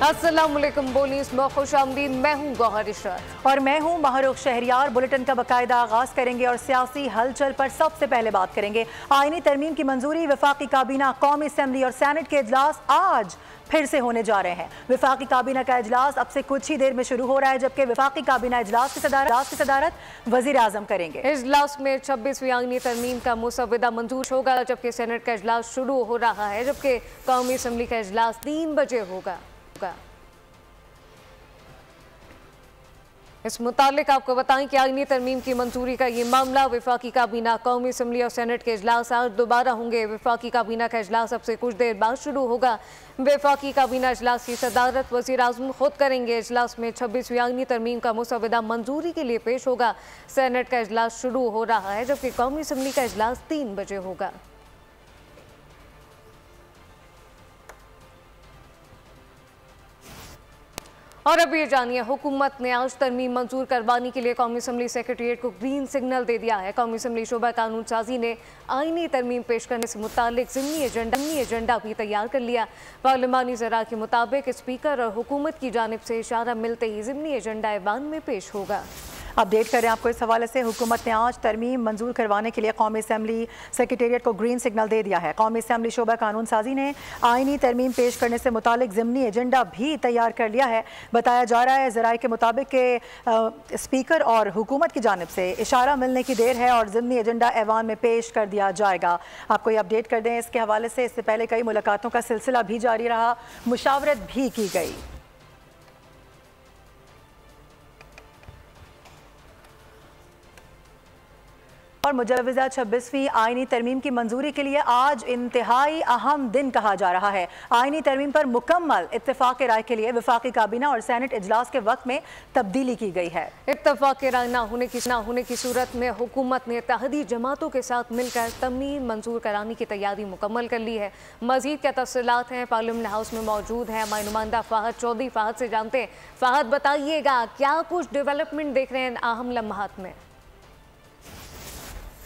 अस्सलामुअलैकुम, बोली इसमें खुशामदीद। मैं हूँ गौहर इशरत और मैं हूँ महरूख शहरियार। बुलेटिन का बाकायदा आगाज करेंगे और सियासी हलचल पर सबसे पहले बात करेंगे। आईनी तरमीम की मंजूरी, वफाकी काबीना, कौमी असम्बली और सेनेट के इजलास आज फिर से होने जा रहे हैं। वफाकी काबीना का इजलास अब से कुछ ही देर में शुरू हो रहा है, जबकि वफाकी काबीना इजलास की सदारत वजीर आजम करेंगे। इजलास में 26वीं आईनी तरमीम का मुसव्वदा मंजूर होगा, जबकि सेनेट का इजलास शुरू हो रहा है, जबकि कौमी असम्बली का इजलास 3 बजे होगा। इस मुतालिक आपको बताएं कि आईनी तरमीम की मंजूरी का ये मामला, वफाकी काबीना, कौमी असम्बली और सेनेट के इजलास आज दोबारा होंगे। वफाकी काबीना का इजलास अब से कुछ देर बाद शुरू होगा। वफाकी काबीना इजलास की सदारत वज़ीर आज़म खुद करेंगे। इजलास में 26वीं आईनी तरमीम का मुसव्वदा मंजूरी के लिए पेश होगा। सेनेट का इजलास शुरू हो रहा है, जबकि कौमी असम्बली का इजलास 3 बजे होगा। और अब ये जानिए, हुकूमत ने आज तरमीम मंजूर करवाने के लिए कौमी असम्बली सेक्रेटेरिएट को ग्रीन सिग्नल दे दिया है। कौमी असम्बली शोबा कानून साजी ने आईनी तरमीम पेश करने से मुतालिक ज़िमनी एजेंडा भी तैयार कर लिया। पार्लिमानी ज़रा के मुताबिक स्पीकर और हुकूमत की जानिब से इशारा मिलते ही ज़िमनी एजेंडा ऐवान में पेश होगा। अपडेट करें आपको इस हवाले से। हुकूमत ने आज तरमीम मंजूर करवाने के लिए कौमी असम्बली सेक्रेटेरिएट को ग्रीन सिग्नल दे दिया है। कौमी असम्बली शोबा कानून साजी ने आईनी तरमीम पेश करने से मुतालिक ज़िमनी एजेंडा भी तैयार कर लिया है। बताया जा रहा है ज़राए के मुताबिक के स्पीकर और हुकूमत की जानिब से इशारा मिलने की देर है और ज़िमनी एजेंडा ऐवान में पेश कर दिया जाएगा। आपको ये अपडेट कर दें इसके हवाले से, इससे पहले कई मुलाकातों का सिलसिला भी जारी रहा, मुशावरत भी की गई। और मुजवज़ा 26वीं आईनी तरमीम की मंजूरी के लिए आज इंतहाई अहम दिन कहा जा रहा है। आईनी तरमीम पर मुकम्मल इत्तेफाक राय के लिए वफाकी काबीना और सेनेट इजलास के वक्त में तब्दीली की गई है। इत्तेफाक राय ना होने की सूरत में हुकूमत ने इत्तेहादी जमातों के साथ मिलकर तरमीम मंजूर कराने की तैयारी मुकम्मल कर ली है। मजीद क्या तफसीलात हैं, पार्लियामेंट हाउस में मौजूद है हमारे नुमाइंदा फ़हद चौधरी। फ़हद से जानते हैं। फ़हद, बताइएगा क्या कुछ डेवलपमेंट देख रहे हैं अहम लम्हात में?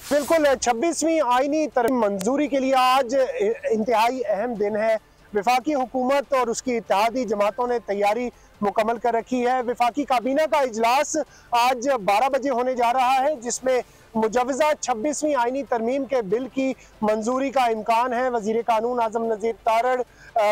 बिल्कुल, 26वीं आईनी तरमीम मंजूरी के लिए आज इंतहाई अहम दिन है। वफाकी हुकूमत और उसकी इत्तेहादी जमातों ने तैयारी मुकम्मल कर रखी है। वफाकी काबीना का इजलास आज 12 बजे होने जा रहा है, जिसमें मुजवज़ा 26वीं आईनी तरमीम के बिल की मंजूरी का इम्कान है। वज़ीर कानून आज़म नज़ीर तारड़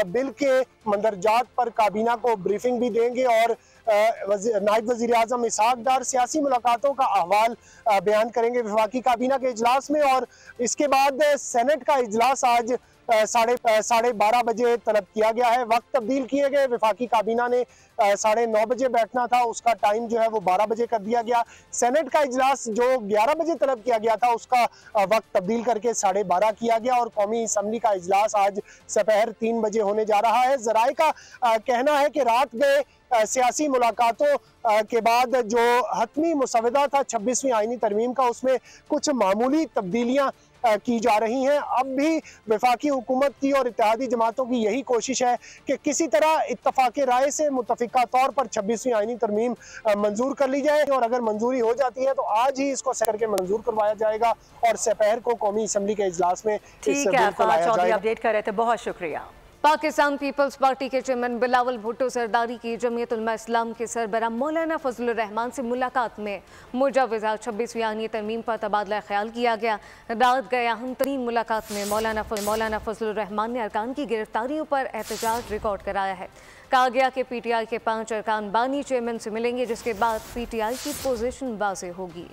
बिल के मंदरजात पर काबीना को ब्रीफिंग भी देंगे और नायब वज़ीर आज़म इसहाक डार सियासी मुलाकातों का अहवाल बयान करेंगे वफाकी काबीना के इजलास में। और इसके बाद सेनेट का इजलास आज 12:30 बजे तलब किया गया है। वक्त तब्दील किए गए। वफाकी काबीना ने 9:30 बजे बैठना था, उसका टाइम जो है वो 12 बजे कर दिया गया। सेनेट का इजलास जो 11 बजे तलब किया गया था, उसका वक्त तब्दील करके 12:30 किया गया। और कौमी असम्बली का इजलास आज दोपहर 3 बजे होने जा रहा है। ज़राए का कहना है कि रात गए सियासी मुलाकातों के बाद जो हतमी मुसव्वदा था 26वीं आईनी तरमीम का, उसमें कुछ मामूली तब्दीलियाँ की जा रही हैं। अब भी वफाकी हुकूमत की और इत्तेहादी जमातों की यही कोशिश है कि किसी तरह इत्तफाक राय से मुतफिका तौर पर 26वीं आईनी तरमीम मंजूर कर ली जाए। और अगर मंजूरी हो जाती है तो आज ही इसको सैर करके मंजूर करवाया जाएगा और दोपहर को कौमी असम्बली के इजलास में इस बिल को लाया जाएगा। अपडेट कर रहे थे, बहुत शुक्रिया। पाकिस्तान पीपल्स पार्टी के चेयरमैन बिलावल भुट्टो सरदारी की जमीयत उलमा इस्लाम के सरबराह मौलाना फजलुर रहमान से मुलाकात में मुजवज़ा 26वीं आईनी तरमीम पर तबादला ख्याल किया गया। रात गए अहम तरीन मुलाकात में मौलाना फजलुर रहमान ने अरकान की गिरफ्तारियों पर एहतजाज रिकॉर्ड कराया है। कहा गया कि PTI के 5 अरकान बानी चेयरमैन से मिलेंगे, जिसके बाद PTI की पोजीशन वाज़ेह होगी।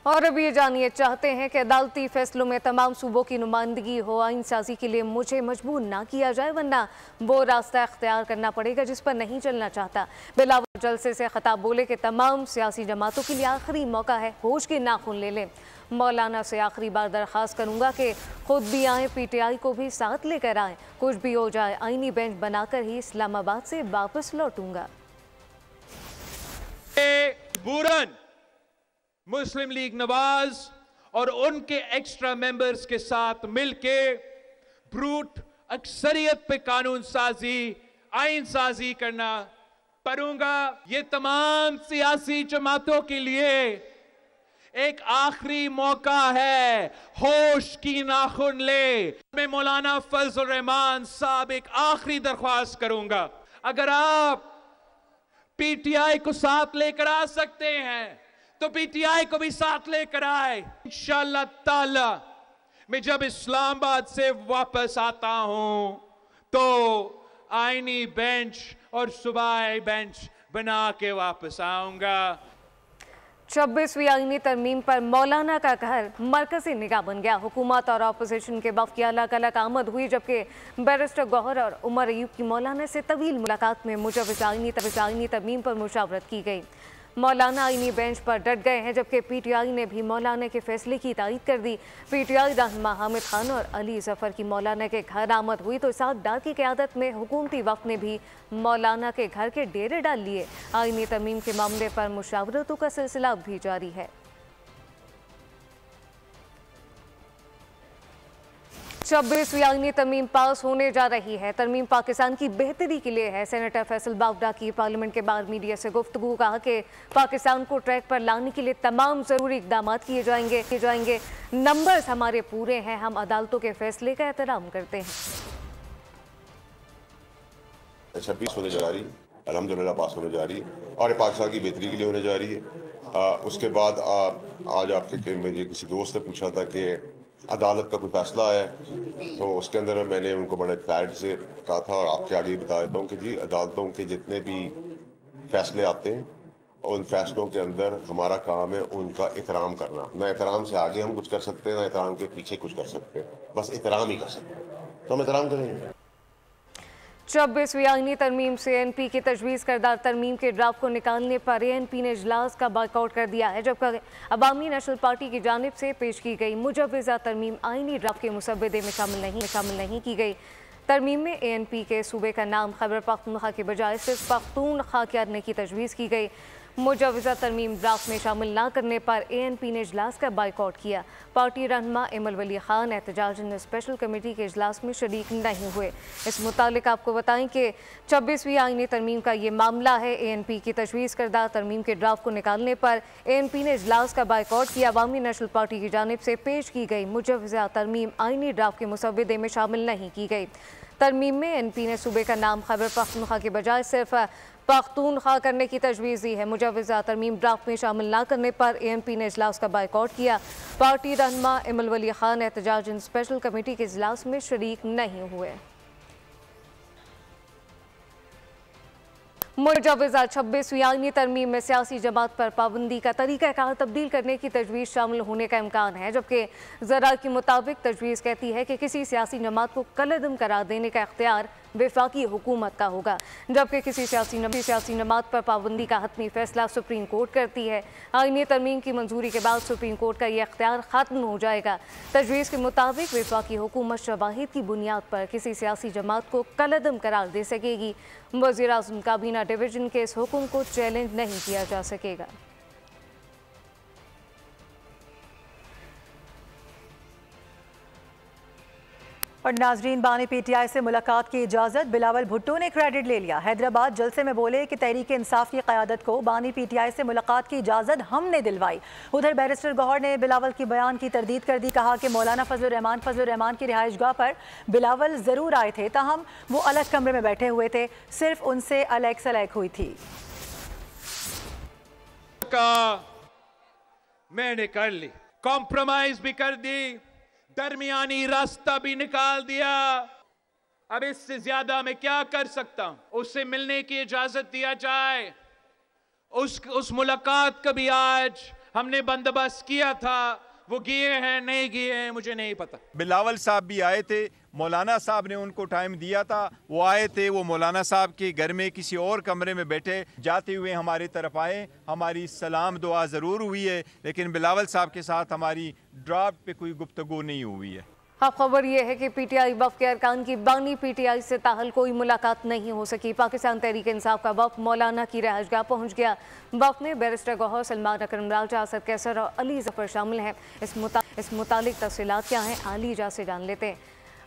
और अब ये जानिए, चाहते हैं कि अदालती फैसलों में तमाम सूबों की नुमाइंदगी हो। आइन साजी के लिए मुझे मजबूर ना किया जाए, वरना वो रास्ता इख्तियार करना पड़ेगा जिस पर नहीं चलना चाहता। बिलावल जलसे से खिताब बोले कि तमाम सियासी जमातों के लिए आखिरी मौका है, होश के नाखून ले लें। मौलाना से आखिरी बार दरख्वास्त करूंगा कि खुद भी आए, PTI को भी साथ लेकर आए। कुछ भी हो जाए, आईनी बेंच बनाकर ही इस्लामाबाद से वापस लौटूंगा। मुस्लिम लीग नवाज और उनके एक्स्ट्रा मेंबर्स के साथ मिलके ब्रूट अक्सरियत पे कानून साजी, आइन साजी करना पड़ूंगा। ये तमाम सियासी जमातों के लिए एक आखिरी मौका है, होश की नाखुन ले। मैं मौलाना फजल रहमान साहब एक आखिरी दरख्वास्त करूंगा, अगर आप पीटीआई को साथ लेकर आ सकते हैं तो पीटीआई को भी साथ लेकर आए। इंशाअल्लाह ताला मैं जब इस्लामाबाद से वापस आता हूं तो आईनी बेंच और सूबाई बेंच बना के वापस आऊंगा। 26वीं आईनी तरमीम पर मौलाना का घर मरकजी निगाह बन गया। हुकूमत और अपोजिशन के वफ़द की अलग अलग आमद हुई, जबकि बैरिस्टर गौहर और उमर अयूब की मौलाना से तवील मुलाकात में मुजव्वज़ आईनी तरमीम पर मुशावरत की गई। मौलाना आईनी बेंच पर डट गए हैं, जबकि पीटीआई ने भी मौलाना के फैसले की तायीद कर दी। पीटीआई रहनुमा हामिद खान और अली जफर की मौलाना के घर आमद हुई तो इसाक डार की क़यादत में हुकूमती वफ़द ने भी मौलाना के घर के डेरे डाल लिए। आईनी तरमीम के मामले पर मुशावरतों का सिलसिला भी जारी है। 26वीं आईनी तरमीम पास होने जा रही है। तरमीम पाकिस्तान की बेहतरी के लिए है। सेनेटर फैसल बावडा की पार्लियामेंट के बाहर मीडिया से गुफ्तगू, कहा कि पाकिस्तान को ट्रैक पर लाने के लिए तमाम ज़रूरी इक़दाम किए जाएंगे। नंबर्स हमारे पूरे हैं, हम अदालतों के फैसले का एहतराम करते हैं। 26 होने जा रही, अल्हम्दुलिल्लाह पास होने जा रही है और ये पाकिस्तान की बेहतरी के लिए होने जा रही है। उसके बाद आज आपके मेरे किसी दोस्त ने पूछा था कि अदालत का कोई फैसला आया, तो उसके अंदर मैंने उनको बड़े क्लैरिटी से कहा था और आपके आगे बता देता हूँ कि जी अदालतों के जितने भी फैसले आते हैं उन फैसलों के अंदर हमारा काम है उनका एहतराम करना। ना एहतराम से आगे हम कुछ कर सकते हैं, ना एहतराम के पीछे कुछ कर सकते हैं, बस एहतराम ही कर सकते हैं, तो हम एहतराम करेंगे। 26वीं आईनी तरमीम से एनपी की तजवीज़ करदा तरमीम के ड्राफ्ट को निकालने पर एएनपी ने इजलास का बायकॉट कर दिया है, जबकि अवामी नेशनल पार्टी की जानिब से पेश की गई मुजव्वज़ा तरमीम आईनी ड्राफ्ट के मुसव्वदे में शामिल नहीं की गई। तरमीम में एएनपी के सूबे का नाम खैबर पख्तूनख्वा के बजाय सिर्फ पख्तूनख्वा करने की तजवीज़ की गई। मुजव्वज़ा तरमीम ड्राफ्ट में शामिल न करने पर एएनपी ने इजलास का बायकॉट किया। पार्टी रहनुमा इमल वली खान एहतजाजन स्पेशल कमेटी के इजलास में शरीक नहीं हुए। इस मुतालिक आपको बताएं कि 26वीं आईनी तरमीम का ये मामला है। एएनपी की तजवीज़ करदा तरमीम के ड्राफ्ट को निकालने पर एएनपी ने इजलास का बायकॉट किया। अवामी नेशनल पार्टी की जानिब से पेश की गई मुजव्वज़ा तरमीम आईनी ड्राफ्ट के मुसव्वदे में शामिल नहीं की गई। तरमीम में एनपी ने सूबे का नाम खैबर पख्तूनख्वा के बजाय सिर्फ पख्तूनख्वा करने की तजवीज़ दी है। मुजव्वज़ा तरमीम ड्राफ्ट में शामिल न करने पर एएनपी ने इजलास का बायकॉट किया। पार्टी रहनुमा इमल वली खान एहतजाजन स्पेशल कमेटी के इजलास में शरीक नहीं हुए। मुजव्वज़ा 26वीं आईनी तरमीम में सियासी जमात पर पाबंदी का तरीक़ाकार तब्दील करने की तजवीज़ शामिल होने का इम्कान है, जबकि ज़रा के मुताबिक तजवीज़ कहती है कि किसी सियासी जमात को कलअदम करार देने का इख्तियार वफाकी हुकूमत का होगा, जबकि किसी सियासी जमात पर पाबंदी का हतमी फैसला सुप्रीम कोर्ट करती है। आईनी तरमीम की मंजूरी के बाद सुप्रीम कोर्ट का यह इख्तियार ख़त्म हो जाएगा। तजवीज़ के मुताबिक वफाकी हुकूमत शवाहिद की बुनियाद पर किसी सियासी जमात को कलअदम करार दे सकेगी। वज़ीर-ए-आज़म काबीना डिवीज़न के इस हुक्म को चैलेंज नहीं किया जा सकेगा। और नाजरीन, बानी पीटीआई से मुलाकात की इजाज़त, बिलावल भुट्टो ने क्रेडिट ले लिया। हैदराबाद जलसे में बोले कि तहरीक इंसाफ की क़यादत को बानी पीटीआई से मुलाकात की इजाज़त हमने दिलवाई। उधर बैरिस्टर गौहर ने बिलावल की बयान की तरदीद कर दी। कहा कि मौलाना फजल रहमान की रिहाइशगाह पर बिलावल ज़रूर आए थे, ताहम वो अलग कमरे में बैठे हुए थे, सिर्फ उनसे अलग सलैक हुई थी। मैंने कर ली, कॉम्प्रोमाइज भी कर दी, दरमियानी रास्ता भी निकाल दिया। अब इससे ज्यादा मैं क्या कर सकता हूं? उससे मिलने की इजाजत दिया जाए। उस मुलाकात का भी आज हमने बंदोबस्त किया था, वो गए हैं नहीं गए हैं मुझे नहीं पता। बिलावल साहब भी आए थे, मौलाना साहब ने उनको टाइम दिया था, वो आए थे, वो मौलाना साहब के घर में किसी और कमरे में बैठे, जाते हुए हमारी तरफ आए, हमारी सलाम दुआ ज़रूर हुई है, लेकिन बिलावल साहब के साथ हमारी ड्राफ्ट पे कोई गुफ्तगू नहीं हुई है। अब खबर यह है कि पीटीआई वफ़द के अरकान की बानी पीटीआई से ताहल कोई मुलाकात नहीं हो सकी। पाकिस्तान तहरीक इंसाफ का वफ़द मौलाना की रहशगाह पहुँच गया। वफ़द में बैरिस्टर गौहर, सलमान अकरम राजा, असद कैसर और अली जफर शामिल हैं। इस मुतालिक तफसीलात क्या हैं, आली जा से जान लेते हैं।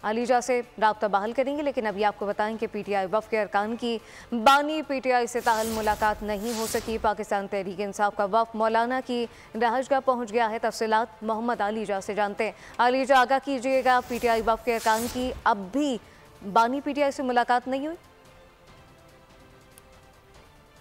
आलीजा से राब्ता बहाल करेंगे, लेकिन अभी आपको बताएं कि पीटीआई वफ़द के अरकान की बानी पीटीआई से ताहल मुलाकात नहीं हो सकी। पाकिस्तान तहरीक इंसाफ का वफ़द मौलाना की रहायशगाह पहुँच गया है। तफसीलात मोहम्मद आलीजा से जानते हैं। आलीजा, आगाह कीजिएगा, पीटीआई वफ़द के अरकान की अब भी बानी पीटीआई से मुलाकात नहीं हुई?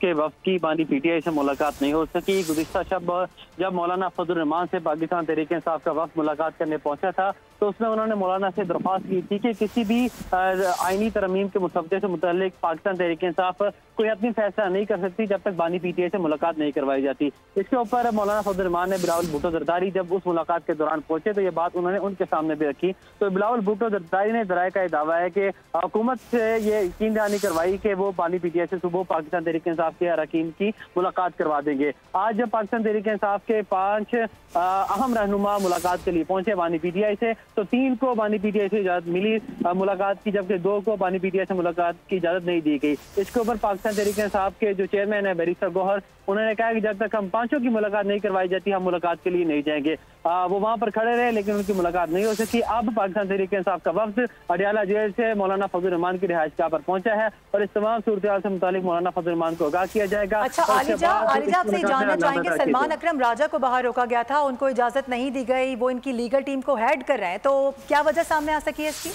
के वफ़द की बानी पीटीआई से मुलाकात नहीं हो सकी। गुज़िश्ता शब जब मौलाना फजल रहमान से पाकिस्तान तहरीक इंसाफ का वफ़द मुलाकात करने पहुंचा था तो उसमें उन्होंने मौलाना से दरख्वास्त की थी कि किसी भी आईनी तरमीम के मुसव्वदे से मुतल्लिक पाकिस्तान तहरीक इंसाफ कोई अपनी फैसला नहीं कर सकती जब तक बानी पीटीआई से मुलाकात नहीं करवाई जाती। इसके ऊपर मौलाना फजल रहमान ने बिलावल भुट्टो जरदारी जब उस मुलाकात के दौरान पहुंचे तो ये बात उन्होंने उनके सामने भी रखी। तो बिलावल भुट्टो जरदारी ने ज़राए का दावा है कि हुकूमत से ये यकीन दहानी करवाई कि वो बानी पीटीआई से सुबह पाकिस्तान तहरीक इंसाफ के अरकान की मुलाकात करवा देंगे। आज जब पाकिस्तान तहरीक इंसाफ के 5 अहम रहनुमा मुलाकात के लिए पहुंचे बानी पीटीआई से, तो 3 को बानी पीटीआई से इजाजत मिली मुलाकात की, जबकि 2 को बानी पीटीआई से मुलाकात की इजाजत नहीं दी गई। इसके ऊपर पाकिस्तान तहरीक इंसाफ के जो चेयरमैन है बैरिस्टर गौहर, उन्होंने कहा कि जब तक हम 5 की मुलाकात नहीं करवाई जाती हम मुलाकात के लिए नहीं जाएंगे। वो वहां पर खड़े रहे लेकिन उनकी मुलाकात नहीं हो सकी। अब पाकिस्तान तहरीक इंसाफ का वफ़द अडियाला जेल से मौलाना फजल रहमान की रिहाइशगाह पर पहुंचा है और इस तमाम सूरत से मुतालिक मौलाना फजल रहमान को आगाह किया जाएगा। अच्छा आलिजा आपसे जानना चाहेंगे, सलमान अकरम राजा को बाहर रोका गया था, उनको इजाजत नहीं दी गई, वो इनकी लीगल टीम को हेड कर रहे हैं, तो क्या वजह सामने आ सकी है इसकी?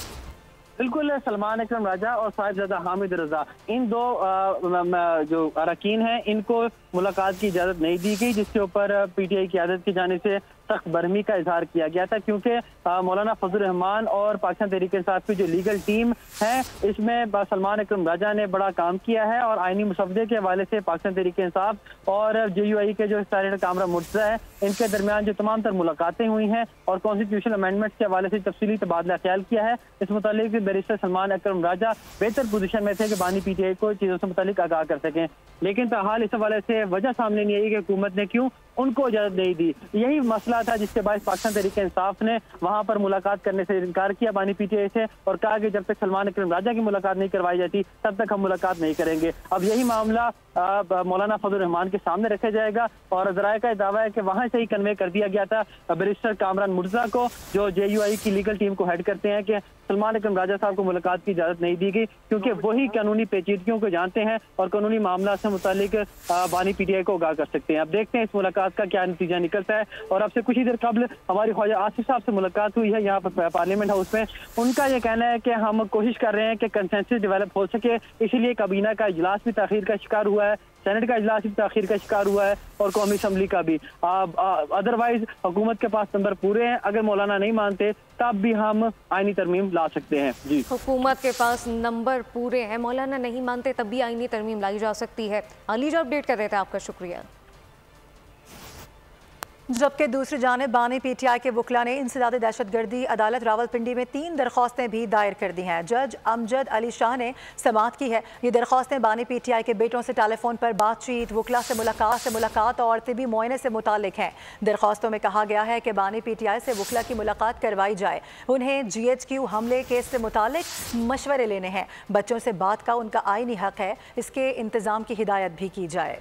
बिल्कुल, सलमान अकरम राजा और साहिबजादा हामिद रजा, इन 2 जो अरकान हैं इनको मुलाकात की इजाज़त नहीं दी गई, जिसके ऊपर पीटीआई की क़यादत की जानिब से सख्त बरहमी का इजहार किया गया था, क्योंकि मौलाना फजल रहमान और पाकिस्तान तहरीक इंसाफ की जो लीगल टीम है इसमें सलमान अकरम राजा ने बड़ा काम किया है और आईनी मुसव्वदे के हवाले से पाकिस्तान तहरीक इंसाफ और JUI के जो सारे कामरा मुर्तज़ा है इनके दरमियान जो तमाम तर मुलाकातें हुई हैं और कॉन्स्टिट्यूशनल अमेंडमेंट्स के हवाले से तफसीली तबादला ख्याल किया है। इस मुतालिक बैरिस्टर सलमान अकरम राजा बेहतर पोजीशन में थे कि बानी पीटीआई को चीज़ों से मुतालिक आगाह कर सकें, लेकिन फिलहाल इस हवाले से वजह सामने नहीं आई कि हुकूमत ने क्यों उनको इजाजत नहीं दी। यही मसला था जिसके बाद पाकिस्तान तहरीक इंसाफ ने वहां पर मुलाकात करने से इनकार किया बानी पीटीआई से और कहा कि जब तक सलमान अकरम राजा की मुलाकात नहीं करवाई जाती तब तक हम मुलाकात नहीं करेंगे। अब यही मामला मौलाना फजल रहमान के सामने रखा जाएगा और ज़राए का दावा है कि वहां से ही कन्वे कर दिया गया था बैरिस्टर कामरान मुर्तज़ा को, जो JUI की लीगल टीम को हेड करते हैं, कि सलमान अकरम राजा साहब को मुलाकात की इजाजत नहीं दी गई क्योंकि वही कानूनी पेचीदगियों को जानते हैं और कानूनी मामला से मुतालिक बानी पीटीआई को आगाह कर सकते हैं। अब देखते हैं इस मुलाकात का क्या नतीजा निकलता है। और अब से कुछ ही देर कबल हमारी ख्वाजा आसिफ साहब से मुलाकात हुई है यहाँ पर पार्लियामेंट हाउस में। उनका यह कहना है कि हम कोशिश कर रहे हैं कि कंसेंसस डेवलप हो सके, इसीलिए काबीना का इजलास भी ताखीर का शिकार हुआ है, सेनेट का इजलास भी ताखीर का शिकार हुआ है और कौमी असम्बली का भी। अदरवाइज हुकूमत के पास नंबर पूरे हैं, अगर मौलाना नहीं मानते तब भी हम आईनी तरमीम ला सकते हैं। जी, हुकूमत के पास नंबर पूरे हैं, मौलाना नहीं मानते तब भी आईनी तरमीम लाई जा सकती है। आलीजा अपडेट कर रहे थे, आपका शुक्रिया। जबकि दूसरी जानिब बानी पीटीआई के वकला ने इंसदाद दहशतगर्दी अदालत रावलपिंडी में 3 दरख्वास्तें भी दायर कर दी हैं। जज अमजद अली शाह ने समाअत की है। ये दरख्वास्तें बानी पीटीआई के बेटों से टेलीफोन पर बातचीत, वकला से मुलाकात और तिबी मुआयने से मुतालिक हैं। दरख्वास्तों में कहा गया है कि बानी पीटीआई से वकला की मुलाकात करवाई जाए, उन्हें GHQ हमले केस से मुतालिक मशवरे लेने हैं, बच्चों से बात का उनका आईनी हक है, इसके इंतज़ाम की हिदायत भी की जाए।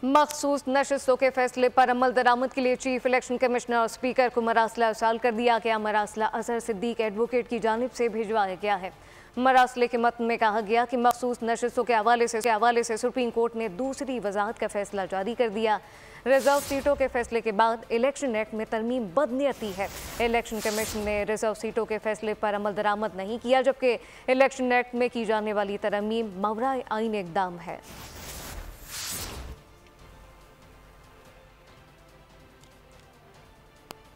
मखसूस नशस्तों के फैसले पर अमल दरामद के लिए चीफ इलेक्शन कमिश्नर और स्पीकर को मरासला अर्साल कर दिया गया। मरासला अजहर सिद्दीक एडवोकेट की जानिब से भिजवाया गया है। मरासले के मतन में कहा गया कि मखसूस नशस्तों के हवाले से सुप्रीम कोर्ट ने दूसरी वजाहत का फैसला जारी कर दिया। रिजर्व सीटों के फैसले के बाद इलेक्शन एक्ट में तरमीम बदनीयती है। इलेक्शन कमीशन ने रिजर्व सीटों के फैसले पर अमल दरामद नहीं किया, जबकि इलेक्शन एक्ट में की जाने वाली तरमीम मावराए आईन इक़दाम है।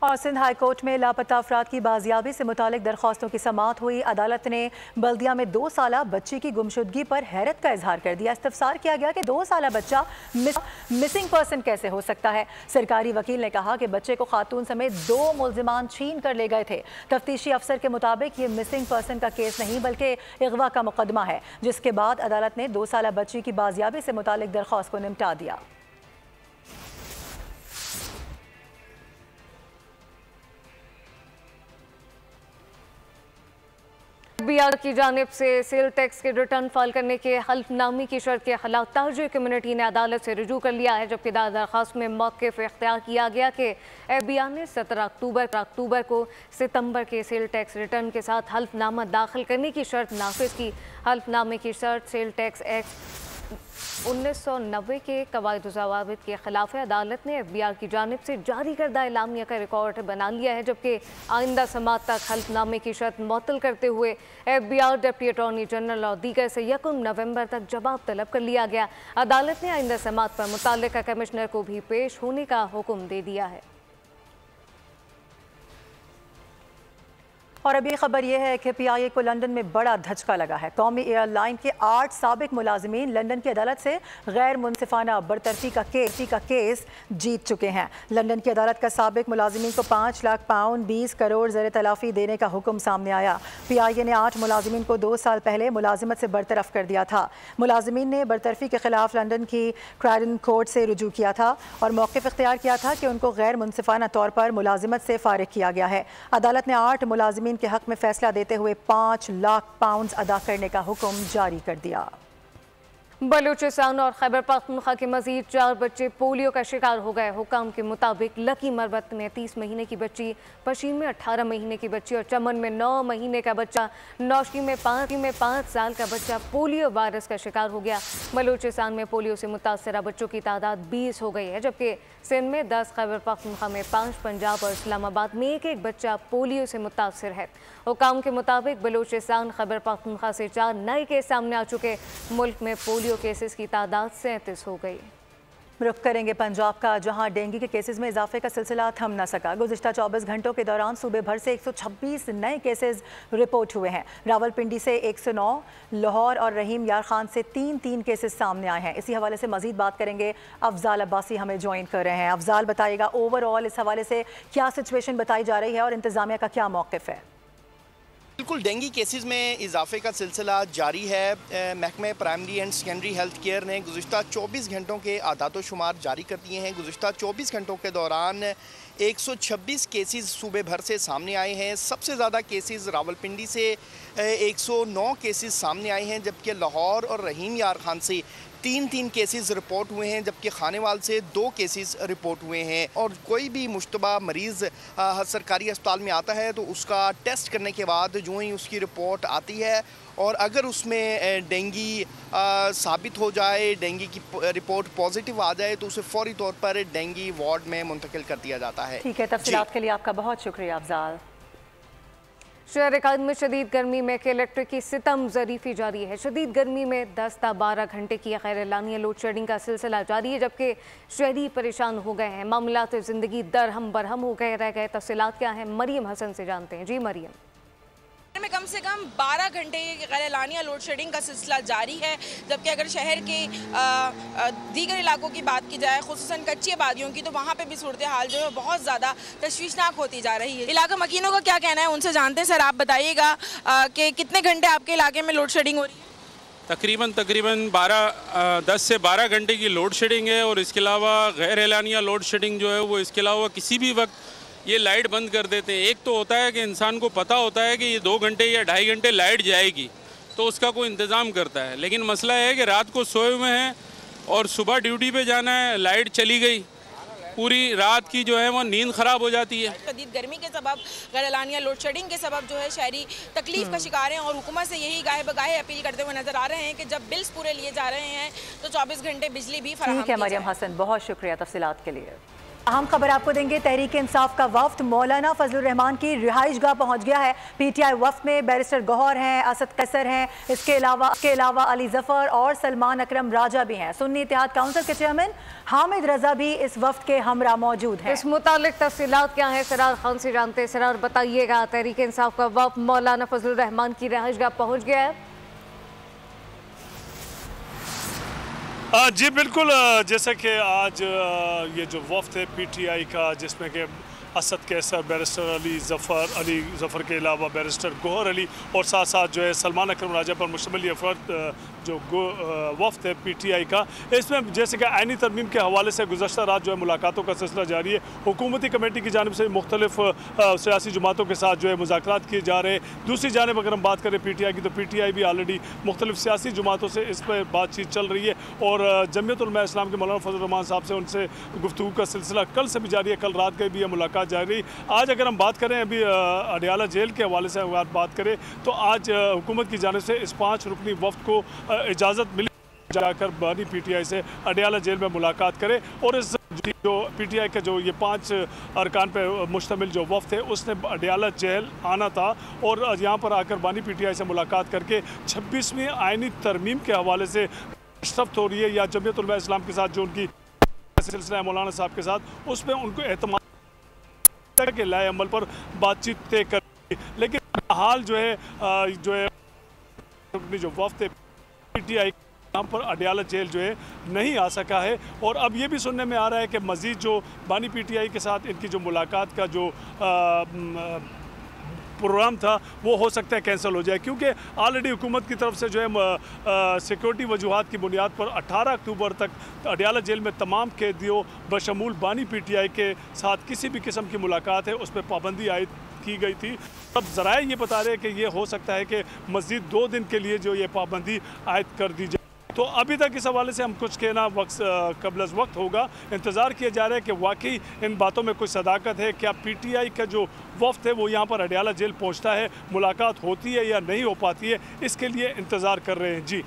और सिंध हाई कोर्ट में लापता अफराद की बाजियाबी से मुतालिक दरख्वास्तों की समाअत हुई। अदालत ने बल्दिया में 2 साला बच्ची की गुमशुदगी पर हैरत का इजहार कर दिया। इस्तफसार किया गया कि 2 साला बच्चा मिसिंग पर्सन कैसे हो सकता है। सरकारी वकील ने कहा कि बच्चे को खातून समेत 2 मुल्जिमान छीन कर ले गए थे। तफ्तीशी अफसर के मुताबिक ये मिसिंग पर्सन का केस नहीं बल्कि अगवा का मुकदमा है, जिसके बाद अदालत ने 2 साला बच्ची की बाजियाबी से मुतालिक दरख्वास्त को निपटा दिया। FBI की जानिब से सेल टैक्स के रिटर्न फाइल करने के हल्फनामे की शर्त के खिलाफ तर्जुई कम्युनिटी ने अदालत से रुजू कर लिया है, जबकि दरख्वास्त में मौक़िफ़ इख्तियार किया गया कि FBI ने 17 अक्टूबर को सितंबर के सेल टैक्स रिटर्न के साथ हल्फनामा दाखिल करने की शर्त नाफिज की। हल्फनामे की शर्त सेल टैक्स एक्ट 1990 के कवायद ज़वाबित के खिलाफ है। अदालत ने FBI की जानिब से जारी करदा एलामिया का रिकॉर्ड बना लिया है, जबकि आइंदा समात तक हल्फनामे की शर्त मुअत्तल करते हुए FBI डिप्टी अटॉर्नी जनरल और दीगर से 1 नवंबर तक जवाब तलब कर लिया गया। अदालत ने आइंदा समात पर मुताल्लिका कमिश्नर को भी पेश होने का हुक्म दे दिया है। और अभी खबर यह है कि PIA को लंदन में बड़ा धचका लगा है। कौमी एयरलाइन के 8 साबिक मुलाजिमीन लंदन की अदालत से गैर मुनसिफाना बरतरफी का केस जीत चुके हैं। लंदन की अदालत का साबिक मुलाजिमीन को 5 लाख पाउंड 20 करोड़ ज़र तलाफ़ी देने का हुक्म सामने आया। PIA ने 8 मुलाजिमीन को 2 साल पहले मुलाजिमत से बरतरफ कर दिया था। मुलाजिमीन ने बरतरफी के खिलाफ लंदन की क्रायडन कोर्ट से रुजू किया था और मौक़िफ़ इख्तियार किया था कि उनको गैर मुनसिफाना तौर पर मुलाजिमत से फारिग किया गया है। अदालत ने 8 मुलाजिमीन के हक में फैसला देते हुए 5 लाख पाउंड अदा करने का हुक्म जारी कर दिया। बलूचिस्तान और खैबर पख्तूनख्वा के मजीद 4 बच्चे पोलियो का शिकार हो गए। हुकाम के मुताबिक लकी मरबत में 30 महीने की बच्ची, पशीम में 18 महीने की बच्ची और चमन में 9 महीने का बच्चा, नौशी में 5 साल का बच्चा पोलियो वायरस का शिकार हो गया। बलूचिस्तान में पोलियो से मुतासरा बच्चों की तादाद 20 हो गई है, जबकि सिंध में 10, खैबर पख्तूनख्वा में 5, पंजाब और इस्लामाबाद में एक बच्चा पोलियो से मुतासर है। हुकाम के मुताबिक बलूचिस्तान, खैबर पख्तूनख्वा से 4 नए केस सामने आ चुके। मुल्क में पोलियो केसेस की तादाद 37 हो गई। रुख करेंगे पंजाब का, जहां डेंगू के केसेस में इजाफे का सिलसिला थम न सका। गुज़िश्ता 24 घंटों के दौरान सूबे भर से 126 नए केसेस रिपोर्ट हुए हैं। रावलपिंडी से 109, लाहौर और रहीम यार खान से 3 केसेस सामने आए हैं। इसी हवाले से मजीद बात करेंगे। अफजाल अब्बासी हमें ज्वाइन कर रहे हैं। अफजाल, बताइएगा ओवरऑल इस हवाले से क्या सिचुएशन बताई जा रही है और इंतजामिया का क्या मौक़िफ़ है? बिल्कुल, डेंगू केसेस में इजाफे का सिलसिला जारी है। महकमे primary and secondary health care ने गुज़िश्ता 24 घंटों के आदातो शुमार जारी कर दिए हैं। गुज़िश्ता 24 घंटों के दौरान 126 केसेस सूबे भर से सामने आए हैं। सबसे ज़्यादा केसेस रावलपिंडी से 109 केसेस सामने आए हैं, जबकि लाहौर और रहीम यार खान से 3 केसेस रिपोर्ट हुए हैं, जबकि खानेवाल से 2 केसेस रिपोर्ट हुए हैं। और कोई भी मुश्तबा मरीज़ सरकारी अस्पताल में आता है तो उसका टेस्ट करने के बाद जो ही उसकी रिपोर्ट आती है और अगर उसमें डेंगू साबित हो जाए, डेंगू की रिपोर्ट पॉजिटिव आ जाए तो उसे फौरी तौर पर डेंगू वार्ड में मुंतकिल कर दिया जाता है। ठीक है, तफसीलात के लिए आपका बहुत शुक्रिया अफजाल। शहर कायद में शदीद गर्मी में के इलेक्ट्रिक की सितम ज़रीफ़ी जारी है। शदीद गर्मी में 10 से 12 घंटे की गैर एलानिया लोड शेडिंग का सिलसिला जारी है, जबकि शहरी परेशान हो गए हैं। मामलात ज़िंदगी दरहम बरहम हो गए रह गए। तफसीलात क्या हैं, मरियम हसन से जानते हैं। जी मरियम। में कम से कम 12 घंटे गैर एलानिया लोड शेडिंग का सिलसिला जारी है, जबकि अगर शहर के दीगर इलाकों की बात की जाए, खुसूसन कच्ची आबादियों की, तो वहाँ पे भी सूरत हाल जो है बहुत ज़्यादा तशवीशनाक होती जा रही है। इलाका मकीनों का क्या कहना है, उनसे जानते हैं। सर, आप बताइएगा कि कितने घंटे आपके इलाके में लोड शेडिंग हो रही है? तकरीबन 10 से 12 घंटे की लोड शेडिंग है। और इसके अलावा गैर एलानिया लोड शेडिंग जो है वो इसके अलावा किसी भी वक्त ये लाइट बंद कर देते हैं। एक तो होता है कि इंसान को पता होता है कि ये 2 घंटे या 2.5 घंटे लाइट जाएगी तो उसका कोई इंतज़ाम करता है, लेकिन मसला है कि रात को सोए हुए हैं और सुबह ड्यूटी पे जाना है, लाइट चली गई, पूरी रात की जो है वो नींद ख़राब हो जाती है। शदीद गर्मी के सबब, गैर एलानिया लोड शेडिंग के सबब जो है शहरी तकलीफ का शिकार हैं और हुकूमत से यही गाहे बगाहे अपील करते हुए नजर आ रहे हैं कि जब बिल्स पूरे लिए जा रहे हैं तो 24 घंटे बिजली भी फराहम की जाए। मरियम हसन, बहुत शुक्रिया तफसीलात के लिए। अहम खबर आपको देंगे। तहरीक इंसाफ का वफ्द मौलाना फजलुर रहमान की रिहाइश गाह पहुँच गया है। PTI वफ्द में बैरिस्टर गौहर हैं, असद कैसर हैं, इसके अलावा अली जफर और सलमान अकरम राजा भी हैं। सुन्नी इत्तेहाद काउंसिल के चेयरमैन हामिद रजा भी इस वफ्द के हमरा मौजूद हैं। इस मुतालिक तफसीलात क्या है, सरार खान से जानते हैं। सरार, बताइएगा, तहरीक इंसाफ का वफ्द मौलाना फजलुर रहमान की रिहाइश गाह पहुँच गया है? जी बिल्कुल, जैसा कि आज ये जो वफ्द है PTI का, जिसमें कि असद कैसर, बैरिस्टर अली ज़फ़र के अलावा बैरिस्टर गौहर अली और साथ साथ जो है सलमान अकरम राजा पर मुश्तमिल अफराद जो वफ़द है PTI का, इसमें जैसे कि आइनी तरमीम के हवाले से गुज़श्ता रात जो है मुलाकातों का सिलसिला जारी है। हुकूमती कमेटी की जानिब से मुख्तलिफ सियासी जमातों के साथ जो है मुज़ाकरात किए जा रहे हैं। दूसरी जानिब अगर हम बात करें PTI की, तो PTI भी ऑलरेडी मुख्तलिफ सियासी जमातों से इस पर बातचीत चल रही है और जमीयत उलमा इस्लाम के मौलाना फजल रहमान साहब से उनसे गुफ्तगू का सिलसिला कल से भी जारी है। कल रात गई भी है मुलाकात जारी। आज अगर हम बात करें अभी अडियाला जेल के हवाले से अगर बात करें तो आज हुकूमत की जानिब से इस 5 रुकनी वफ़द को इजाज़त मिली जाकर बानी PTI से अडियाला जेल में मुलाकात करे और इस जो PTI का जो ये 5 अरकान पे मुश्तमिल जो वफ़द है उसने अडियाला जेल आना था और यहाँ पर आकर बानी PTI से मुलाकात करके 26वीं आइनी तरमीम के हवाले से पेशरफ्त हो रही है या जमीयत उलमा इस्लाम के साथ जो उनकी सिलसिला है मौलाना साहब के साथ, उसमें उनको एतमाद के लाए अमल पर बातचीत तय कर, लेकिन हाल जो है जो वफ़द है PTI यहाँ पर अडियाला जेल जो है नहीं आ सका है और अब ये भी सुनने में आ रहा है कि मज़ीद जो बानी PTI के साथ इनकी जो मुलाकात का जो प्रोग्राम था वो हो सकता है कैंसिल हो जाए, क्योंकि ऑलरेडी हुकूमत की तरफ से जो है सिक्योरिटी वजूहात की बुनियाद पर 18 अक्टूबर तक अडियाला जेल में तमाम कैदियों बशमूल बानी PTI के साथ किसी भी किस्म की मुलाकात है उस पर पाबंदी आयद की गई थी। अब ज़राए ये बता रहे हैं कि ये हो सकता है कि मज़ीद 2 दिन के लिए जो ये पाबंदी आयद कर दी जाए। तो अभी तक इस हवाले से हम कुछ कहना कबल वक्त होगा। इंतज़ार किया जा रहा है कि वाकई इन बातों में कोई सदाकत है, क्या PTI का जो वफ़द है वो यहाँ पर अडियाला जेल पहुँचता है, मुलाकात होती है या नहीं हो पाती है, इसके लिए इंतज़ार कर रहे हैं। जी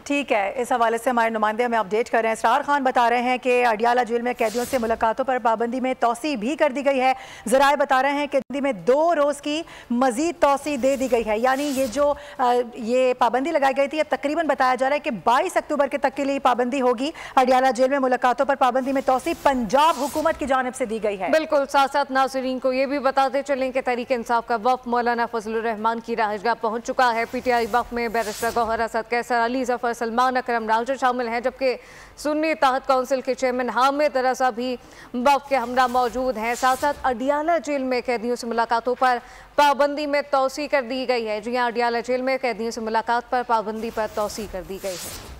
ठीक है, इस हवाले से हमारे नुमाइंदे हमें अपडेट कर रहे हैं। इसरार खान बता रहे हैं कि अडियाला जेल में कैदियों से मुलाकातों पर पाबंदी में तौसी भी कर दी गई है। ज़राए बता रहे हैं कि में 2 रोज़ की मज़ीद तौसी दे दी गई है, यानी ये जो ये पाबंदी लगाई गई थी अब तकरीबन बताया जा रहा है कि 22 अक्टूबर के तक के लिए पाबंदी होगी। अडियाला जेल में मुलाकातों पर पाबंदी में तौसी पंजाब हुकूमत की जानिब से दी गई है। बिल्कुल, साथ साथ नाज़रीन को ये भी बताते चलें कि तहरीक इंसाफ का वफ़द मौलाना फजल रहमान की रहायशगाह पहुँच चुका है। PTI वफ़द में बैरिस्टर गौहर, असद कैसर, अली ज़फ़र, सलमान अकरम राजा शामिल हैं, जबकि सुन्नी इत्तेहाद काउंसिल के चेयरमैन हामिद रज़ा भी वफ़द के हमरा मौजूद हैं। साथ साथ अडियाला जेल में कैदियों से मुलाकातों पर पाबंदी में तौसी कर दी गई है। जी हाँ, अडियाला जेल में कैदियों से मुलाकात पर पाबंदी पर तौसी कर दी गई है।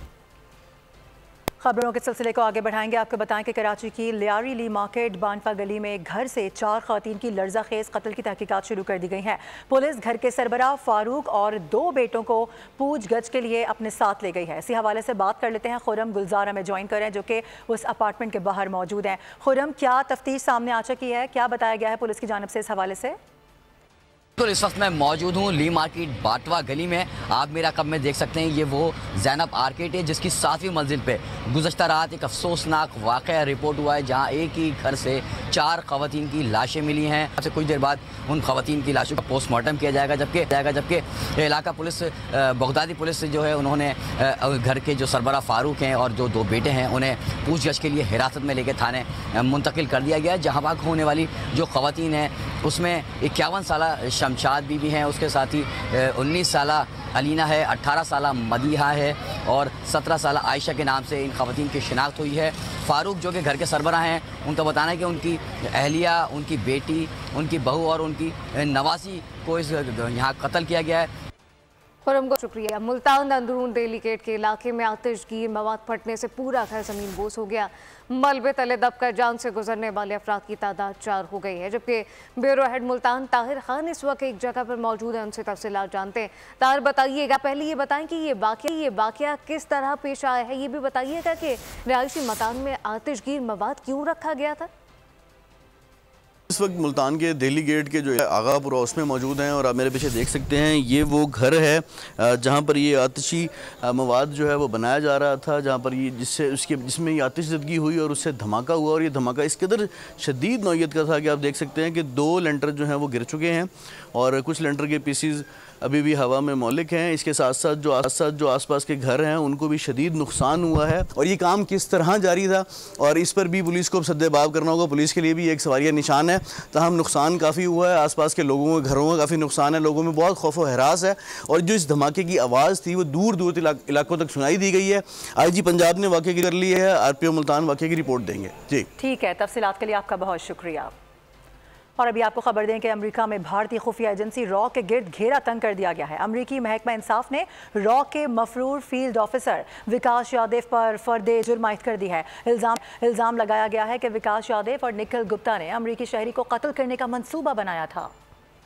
खबरों के सिलसिले को आगे बढ़ाएंगे। आपको बताएं कि कराची की लियारी ली मार्केट बानफा गली में घर से 4 ख़वातीन की लर्जा खेज कत्ल की तहकीकात शुरू कर दी गई हैं। पुलिस घर के सरबराह फारूक और 2 बेटों को पूछगछ के लिए अपने साथ ले गई है। इसी हवाले से बात कर लेते हैं। खुरम गुलजार हमें ज्वाइन करें जो कि उस अपार्टमेंट के बाहर मौजूद हैं। खुरम, क्या तफ्तीश सामने आ चुकी है, क्या बताया गया है पुलिस की जानिब से इस हवाले से? तो इस वक्त मैं मौजूद हूँ ली मार्केट बाटवा गली में। आप मेरा कब में देख सकते हैं, ये वो ज़ैनब आर्केड है जिसकी 7वीं मंजिल पे गुज़श्ता रात एक अफसोसनाक वाक़या रिपोर्ट हुआ है, जहाँ एक ही घर से 4 ख़वातीन की लाशें मिली हैं। अब से कुछ देर बाद उन ख़वातीन की लाशों का पोस्टमार्टम किया जाएगा, जबकि इलाका पुलिस बगदादी पुलिस जो है उन्होंने घर के जो सरबरा फारूक हैं और जो 2 बेटे हैं उन्हें पूछगछ के लिए हिरासत में लेकर थाने मुंतकिल कर दिया गया है। जहाँ भाग होने वाली जो ख़वातीन हैं उसमें 51 साल शमशाद बीबी हैं, उसके साथ ही 19 साल अलीना है, 18 साल मदीहा है और 17 साल आयशा के नाम से इन ख़वातीन की शिनाख्त हुई है। फ़ारूक जो कि घर के सरबराह हैं, उनका बताना है कि उनकी अहलिया, उनकी बेटी, उनकी बहू और उनकी नवासी को इस यहाँ कत्ल किया गया है। खुरम को शुक्रिया। मुल्तान अंदरून दिल्ली गेट के इलाके में आतिशगीर मवाद फटने से पूरा घर ज़मीन बोस हो गया। मलबे तले दबकर जान से गुजरने वाले अफराद की तादाद 4 हो गई है, जबकि ब्यूरो हेड मुल्तान ताहिर खान इस वक्त एक जगह पर मौजूद है, उनसे तफसीलात जानते हैं। ताहिर, बताइएगा, पहले ये बताएं कि ये वाक़या किस तरह पेश आया है, ये भी बताइएगा कि रिहायशी मकान में आतिशगीर मवाद क्यों रखा गया था। इस वक्त मुल्तान के दिल्ली गेट के जो है आगापुर हाउस में मौजूद हैं और आप मेरे पीछे देख सकते हैं, ये वो घर है जहाँ पर ये आतिशी मवाद जो है वो बनाया जा रहा था, जहाँ पर ये जिसमें ये आतिशज़दगी हुई और उससे धमाका हुआ और ये धमाका इस कदर शदीद नौइयत का था कि आप देख सकते हैं कि 2 लेंटर जो हैं वो गिर चुके हैं और कुछ लेंटर के पीसीज अभी भी हवा में मौलिक हैं। इसके साथ साथ जो आसपास के घर हैं उनको भी शदीद नुकसान हुआ है। और ये काम किस तरह जारी था और इस पर भी पुलिस को सद्देबाब करना होगा। पुलिस के लिए भी एक सवालिया निशान है। ताहम नुकसान काफ़ी हुआ है, आसपास के लोगों के घरों का काफ़ी नुकसान है, लोगों में बहुत खौफ व हरास है। और जो इस धमाके की आवाज़ थी वो दूर दूर इलाकों तक सुनाई दी गई है। IG पंजाब ने वाक़े की कर ली है, RPO मुल्तान वाक़े की रिपोर्ट देंगे। जी ठीक है, तफसीलात के लिए आपका बहुत शुक्रिया। और अभी आपको खबर दें कि अमेरिका में भारतीय खुफिया एजेंसी रॉ के गिर्द घेरा तंग कर दिया गया है। अमेरिकी महकमा इंसाफ ने रॉ के मफरूर फील्ड ऑफिसर विकास यादव पर फर्दे जुर्म आयद कर दी है। इल्ज़ाम लगाया गया है कि विकास यादव और निखिल गुप्ता ने अमेरिकी शहरी को कत्ल करने का मंसूबा बनाया था।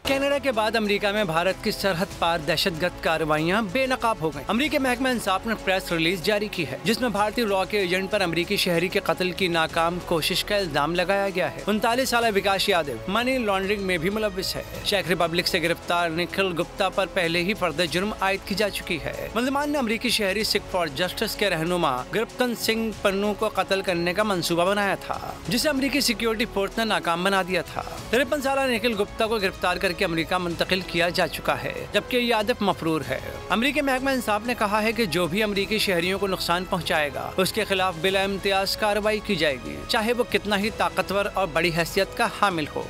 कनाडा के बाद अमेरिका में भारत की सरहद पार दहशतगर्द कार्रवाइयां बेनकाब हो गईं। अमेरिकी महकमा इंसाफ ने प्रेस रिलीज जारी की है जिसमें भारतीय रॉ के एजेंट पर अमेरिकी शहरी के कत्ल की नाकाम कोशिश का इल्जाम लगाया गया है। 39 साल विकास यादव मनी लॉन्ड्रिंग में भी मुलविस है। चेक रिपब्लिक से गिरफ्तार निखिल गुप्ता पर पहले ही फर्द जुर्म आयद की जा चुकी है। मुलजमान ने अमेरिकी शहरी सिख फॉर जस्टिस के रहनुमा गुरप्तन सिंह पन्नू को कत्ल करने का मंसूबा बनाया था जिसे अमेरिकी सिक्योरिटी फोर्स ने नाकाम बना दिया था। 53 साल निखिल गुप्ता को गिरफ्तार करके अमेरिका मुंतकिल किया जा चुका है जबकि यादव मफरूर है। अमेरिकी महकमा इंसाफ ने कहा है कि जो भी अमेरिकी शहरियों को नुकसान पहुंचाएगा उसके खिलाफ बिला इम्तियाज कार्रवाई की जाएगी, चाहे वो कितना ही ताकतवर और बड़ी हैसियत का हामिल हो।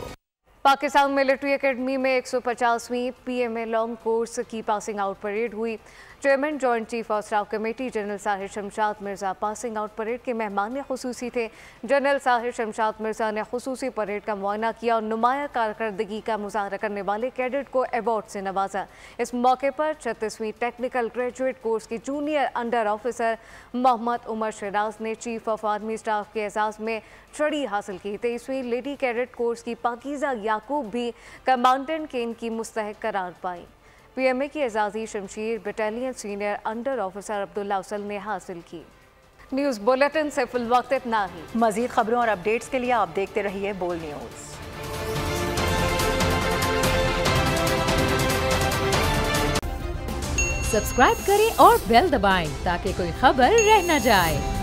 पाकिस्तान मिलिट्री एकेडमी में 150वीं PMA लॉन्ग कोर्स की पासिंग आउट परेड हुई। Chairman joint chief of staff committee general Sahir Shamshad Mirza passing out parade के मेहमान खुसूसी थे। जनरल साहिर शमशाद मिर्ज़ा ने खुसूसी परेड का मुआयना किया और नुमाया कारकर्दगी का मुजाहरा करने वाले कैडेट को अवार्ड से नवाजा। इस मौके पर 36वीं टेक्निकल ग्रेजुएट कोर्स के junior under officer Mohammad Umar Sharaz ने चीफ ऑफ आर्मी स्टाफ के एजाज़ में छड़ी हासिल की। 23वीं लेडी कैडेट कोर्स की पाकीज़ा याकूब भी कमांडेंट केन की मुस्तहक करार पाई। PMA की Ejazi Shamsheer battalion senior under officer Abdullah Afsal ने हासिल की। न्यूज़ बुलेटिन से फिल वक्त इतना ही। मज़ीद खबरों और अपडेट्स के लिए आप देखते रहिए बोल न्यूज़। सब्सक्राइब करें और बेल दबाएं ताकि कोई खबर रह न जाए।